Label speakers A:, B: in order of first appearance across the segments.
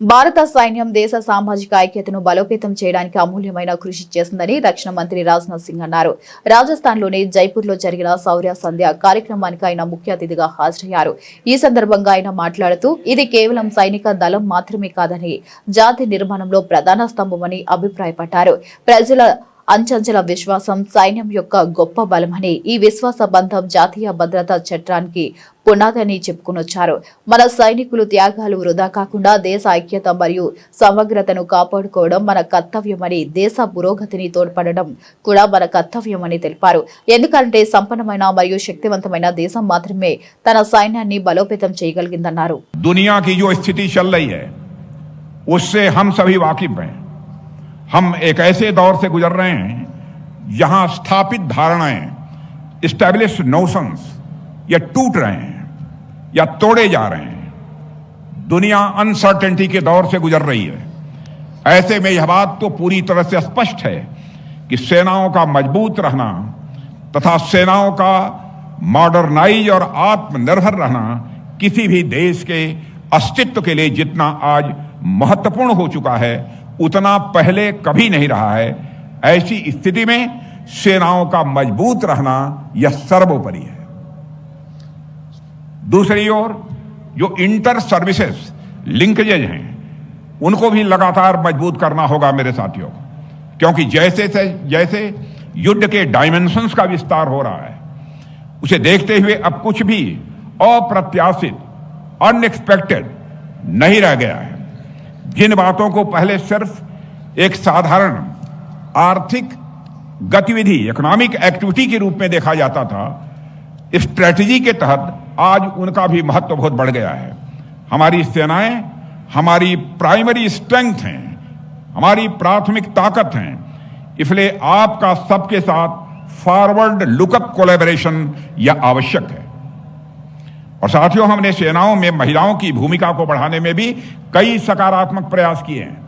A: భారత సైన్యం దేశ సామాజిక ఐక్యతను బలోపేతం చేయడానికి అమూల్యమైన కృషి చేసిందని రక్షణ మంత్రి రాజ్నాథ్ సింగ్ అన్నారు. రాజస్థాన్లోని జైపూర్లో జరిగిన శౌర్య సంధ్య కార్యక్రమానికి ఆయన ముఖ్య అతిథిగా హాజరయ్యారు. ఈ సందర్భంగా ఆయన మాట్లాడుతూ ఇది కేవలం సైనిక దళం మాత్రమే కాదని జాతి నిర్మాణంలో ప్రధాన స్తంభమని అభిప్రాయపడ్డారు. ప్రజల అంచంచల విశ్వాసం సైన్యం యొక్క గొప్ప బలమని, ఈ విశ్వాస బంధం జాతీయ భద్రతా చట్టానికి పునాదని చెప్పుకొనొచ్చారు. మన సైనికులు త్యాగాలు వృధా కాకుండా దేశ ఐక్యత మరియు సమగ్రతను కాపాడుకోవడం మన కర్తవ్యమని, దేశ పురోగతిని తోడ్పడడం కూడా మన కర్తవ్యమని తెలిపారు. ఎందుకంటే సంపన్నమైన మరియు శక్తివంతమైన దేశం మాత్రమే తన సైన్యాన్ని బలోపేతం చేయగలిగిందన్నారు.
B: दुनिया की जो स्थिति चल रही है उससे हम सभी वाकिफ हैं। हम एक ऐसे दौर से गुजर रहे हैं जहां स्थापित धारणाएं, इस्टेब्लिश्ड नोशंस या टूट रहे हैं या तोड़े जा रहे हैं। दुनिया अनसर्टेनिटी के दौर से गुजर रही है। ऐसे में यह बात तो पूरी तरह से स्पष्ट है कि सेनाओं का मजबूत रहना तथा सेनाओं का मॉडर्नाइज और आत्मनिर्भर रहना किसी भी देश के अस्तित्व के लिए जितना आज महत्वपूर्ण हो चुका है उतना पहले कभी नहीं रहा है। ऐसी स्थिति में सेनाओं का मजबूत रहना यह सर्वोपरि है। दूसरी ओर जो इंटर सर्विसेज लिंकेजेज हैं उनको भी लगातार मजबूत करना होगा मेरे साथियों, क्योंकि जैसे युद्ध के डायमेंशंस का विस्तार हो रहा है उसे देखते हुए अब कुछ भी अप्रत्याशित, अनएक्सपेक्टेड नहीं रह गया है। जिन बातों को पहले सिर्फ एक साधारण आर्थिक गतिविधि, इकोनॉमिक एक्टिविटी के रूप में देखा जाता था, स्ट्रेटजी के तहत आज उनका भी महत्व बहुत बढ़ गया है। हमारी सेनाएं हमारी प्राइमरी स्ट्रेंथ हैं, हमारी प्राथमिक ताकत हैं। इसलिए आपका सबके साथ फॉरवर्ड लुकअप कोलैबोरेशन यह आवश्यक है। और साथियों, हमने सेनाओं में महिलाओं की भूमिका को बढ़ाने में भी कई सकारात्मक प्रयास किए हैं।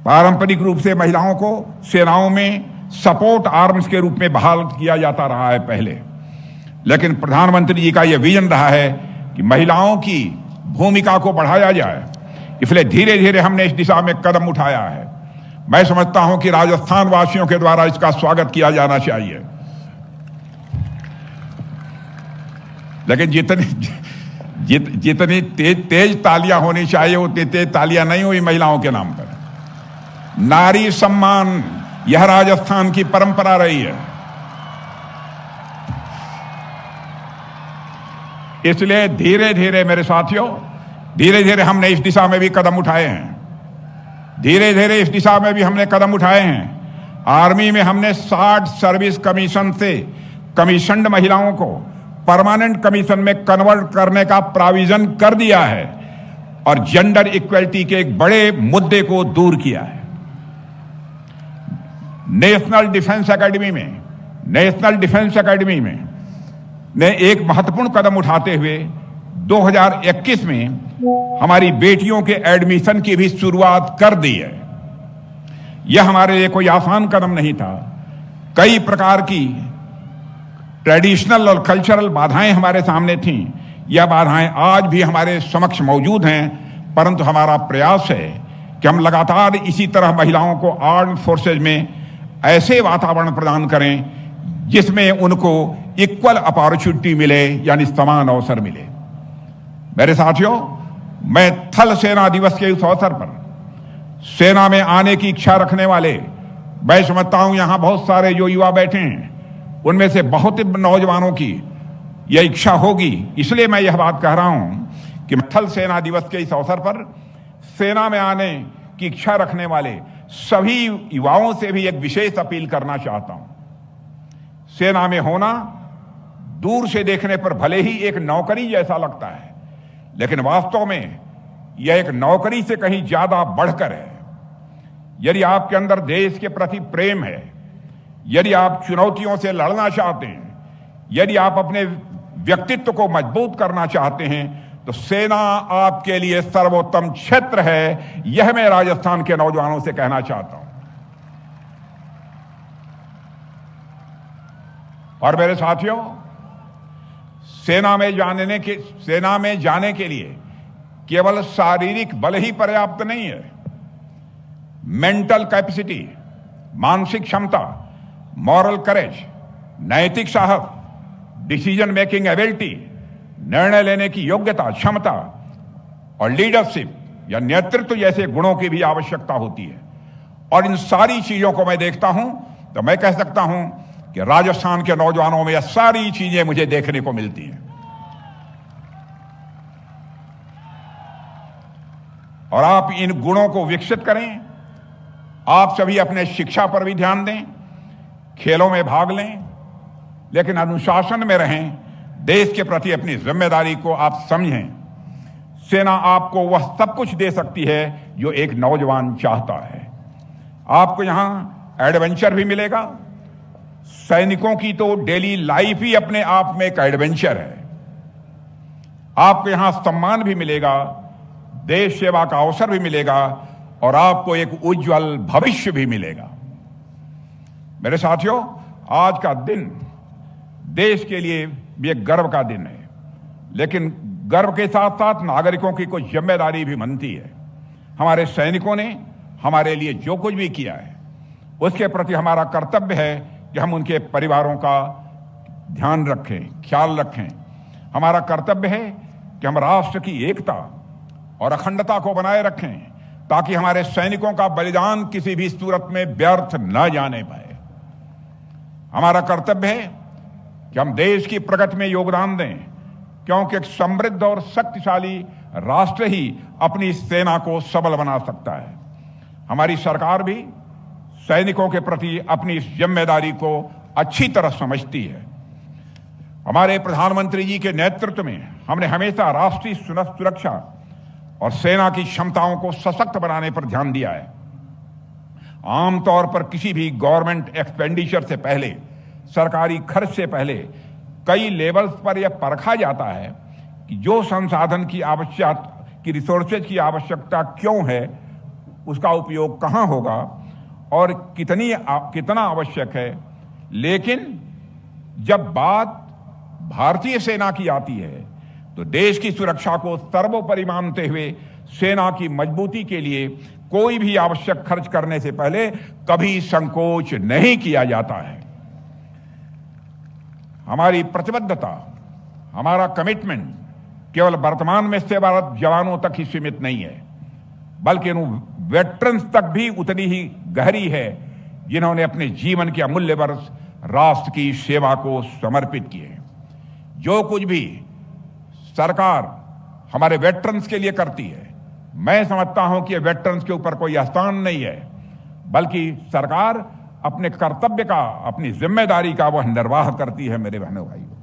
B: पारंपरिक रूप से महिलाओं को सेनाओं में सपोर्ट आर्म्स के रूप में बहाल किया जाता रहा है पहले, लेकिन प्रधानमंत्री जी का यह विजन रहा है कि महिलाओं की भूमिका को बढ़ाया जाए। इसलिए धीरे धीरे हमने इस दिशा में कदम उठाया है। मैं समझता हूं कि राजस्थान वासियों के द्वारा इसका स्वागत किया जाना चाहिए। लेकिन जितनी तेज तालियां होनी चाहिए उतनी तेज तालियां नहीं हुई महिलाओं के नाम पर। नारी सम्मान यह राजस्थान की परंपरा रही है। इसलिए धीरे धीरे मेरे साथियों, धीरे धीरे हमने इस दिशा में भी कदम उठाए हैं। धीरे धीरे इस दिशा में भी हमने कदम उठाए हैं। आर्मी में हमने 60 सर्विस कमीशन से कमीशन्ड महिलाओं को परमानेंट कमीशन में कन्वर्ट करने का प्राविजन कर दिया है और जेंडर इक्वलिटी के एक बड़े मुद्दे को दूर किया है। नेशनल डिफेंस एकेडमी में ने एक महत्वपूर्ण कदम उठाते हुए 2021 में हमारी बेटियों के एडमिशन की भी शुरुआत कर दी है। यह हमारे लिए कोई आसान कदम नहीं था। कई प्रकार की ट्रेडिशनल और कल्चरल बाधाएं हमारे सामने थीं। यह बाधाएं आज भी हमारे समक्ष मौजूद हैं, परंतु हमारा प्रयास है कि हम लगातार इसी तरह महिलाओं को आर्म्ड फोर्सेज में ऐसे वातावरण प्रदान करें जिसमें उनको इक्वल अपॉर्चुनिटी मिले, यानी समान अवसर मिले। मेरे साथियों, मैं थल सेना दिवस के इस अवसर पर सेना में आने की इच्छा रखने वाले, मैं समझता हूं यहां बहुत सारे जो युवा बैठे हैं उनमें से बहुत नौजवानों की यह इच्छा होगी। इसलिए मैं यह बात कह रहा हूं कि थल सेना दिवस के इस अवसर पर सेना में आने की इच्छा रखने वाले सभी युवाओं से भी एक विशेष अपील करना चाहता हूं। सेना में होना दूर से देखने पर भले ही एक नौकरी जैसा लगता है, लेकिन वास्तव में यह एक नौकरी से कहीं ज्यादा बढ़कर है। यदि आपके अंदर देश के प्रति प्रेम है, यदि आप चुनौतियों से लड़ना चाहते हैं, यदि आप अपने व्यक्तित्व को मजबूत करना चाहते हैं, तो सेना आपके लिए सर्वोत्तम क्षेत्र है। यह मैं राजस्थान के नौजवानों से कहना चाहता हूं। और मेरे साथियों, सेना में जाने के लिए केवल शारीरिक बल ही पर्याप्त नहीं है। मेंटल कैपेसिटी, मानसिक क्षमता, मॉरल करेज, नैतिक साहस, डिसीजन मेकिंग एबिलिटी, निर्णय लेने की योग्यता, क्षमता और लीडरशिप या नेतृत्व जैसे गुणों की भी आवश्यकता होती है। और इन सारी चीजों को मैं देखता हूं तो मैं कह सकता हूं कि राजस्थान के नौजवानों में यह सारी चीजें मुझे देखने को मिलती हैं। और आप इन गुणों को विकसित करें। आप सभी अपने शिक्षा पर भी ध्यान दें, खेलों में भाग लें, लेकिन अनुशासन में रहें। देश के प्रति अपनी जिम्मेदारी को आप समझें। सेना आपको वह सब कुछ दे सकती है जो एक नौजवान चाहता है। आपको यहां एडवेंचर भी मिलेगा। सैनिकों की तो डेली लाइफ ही अपने आप में एक एडवेंचर है। आपको यहां सम्मान भी मिलेगा, देश सेवा का अवसर भी मिलेगा और आपको एक उज्जवल भविष्य भी मिलेगा। मेरे साथियों, आज का दिन देश के लिए भी एक गर्व का दिन है, लेकिन गर्व के साथ साथ नागरिकों की कुछ जिम्मेदारी भी बनती है। हमारे सैनिकों ने हमारे लिए जो कुछ भी किया है उसके प्रति हमारा कर्तव्य है कि हम उनके परिवारों का ध्यान रखें, ख्याल रखें। हमारा कर्तव्य है कि हम राष्ट्र की एकता और अखंडता को बनाए रखें ताकि हमारे सैनिकों का बलिदान किसी भी सूरत में व्यर्थ न जाने पाए। हमारा कर्तव्य है कि हम देश की प्रगति में योगदान दें, क्योंकि एक समृद्ध और शक्तिशाली राष्ट्र ही अपनी सेना को सबल बना सकता है। हमारी सरकार भी सैनिकों के प्रति अपनी इस जिम्मेदारी को अच्छी तरह समझती है। हमारे प्रधानमंत्री जी के नेतृत्व में हमने हमेशा राष्ट्रीय सुरक्षा और सेना की क्षमताओं को सशक्त बनाने पर ध्यान दिया है। आमतौर पर किसी भी गवर्नमेंट एक्सपेंडिचर से पहले, सरकारी खर्च से पहले कई लेवल्स पर यह परखा जाता है कि जो संसाधन की रिसोर्सेज की आवश्यकता क्यों है, उसका उपयोग कहां होगा और कितना आवश्यक है। लेकिन जब बात भारतीय सेना की आती है तो देश की सुरक्षा को सर्वोपरि मानते हुए सेना की मजबूती के लिए कोई भी आवश्यक खर्च करने से पहले कभी संकोच नहीं किया जाता है। हमारी प्रतिबद्धता, हमारा कमिटमेंट केवल वर्तमान में सेवारत जवानों तक ही सीमित नहीं है, बल्कि उन वेटरन्स तक भी उतनी ही गहरी है जिन्होंने अपने जीवन के अमूल्य वर्ष राष्ट्र की सेवा को समर्पित किए। जो कुछ भी सरकार हमारे वेटरन्स के लिए करती है, मैं समझता हूं कि वेटरन्स के ऊपर कोई एहसान नहीं है, बल्कि सरकार अपने कर्तव्य का, अपनी जिम्मेदारी का वह निर्वाह करती है। मेरे बहनों भाइयों,